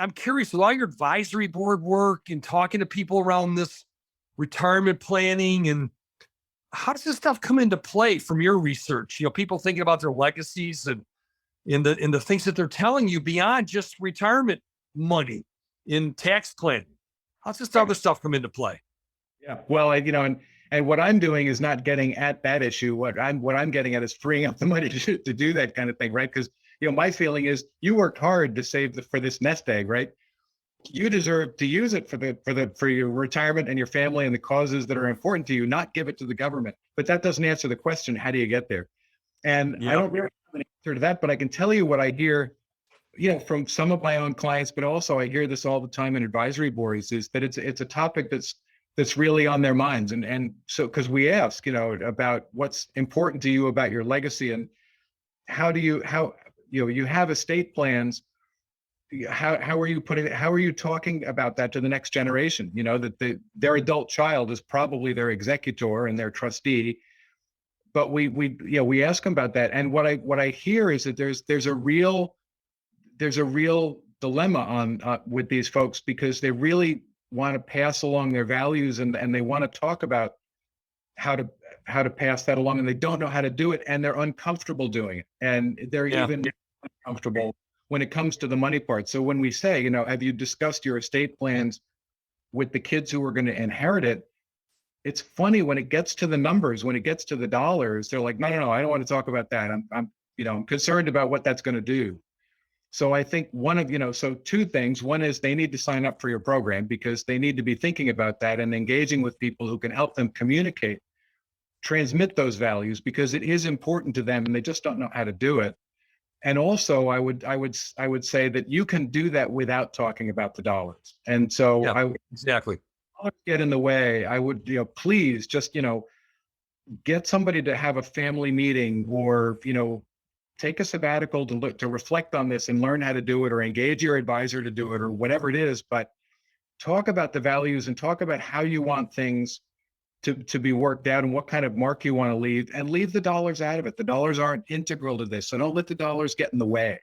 I'm curious, with all your advisory board work and talking to people around this retirement planning, and how does this stuff come into play from your research? People thinking about their legacies and in the things that they're telling you beyond just retirement money in tax planning. How's this other stuff come into play? Yeah. Well, and what I'm doing is not getting at that issue. What I'm getting at is freeing up the money to do that kind of thing, right? Because my feeling is you worked hard to save for this nest egg, right? You deserve to use it for your retirement and your family and the causes that are important to you, not give it to the government. But that doesn't answer the question, how do you get there? And I don't really have an answer to that, but I can tell you what I hear, from some of my own clients, but also I hear this all the time in advisory boards, is that it's a topic that's really on their minds. And so, because we ask, about what's important to you about your legacy, and how you have estate plans. How are you talking about that to the next generation? That their adult child is probably their executor and their trustee, but we ask them about that. And what I hear is that there's a real dilemma on with these folks, because they really want to pass along their values, and they want to talk about how to pass that along, and they don't know how to do it, and they're uncomfortable doing it, and they're even uncomfortable when it comes to the money part. So when we say, have you discussed your estate plans with the kids who are going to inherit it? It's funny when it gets to the numbers, when it gets to the dollars, they're like, no, I don't want to talk about that. I'm concerned about what that's going to do. So I think so two things. One is they need to sign up for your program, because they need to be thinking about that and engaging with people who can help them communicate, transmit those values, because it is important to them and they just don't know how to do it. And also I would say that you can do that without talking about the dollars. And so exactly get in the way. I would, please just, get somebody to have a family meeting, or, take a sabbatical to reflect on this and learn how to do it, or engage your advisor to do it, or whatever it is. But talk about the values and talk about how you want things to be worked out, and what kind of mark you want to leave, and leave the dollars out of it. The dollars aren't integral to this. So don't let the dollars get in the way.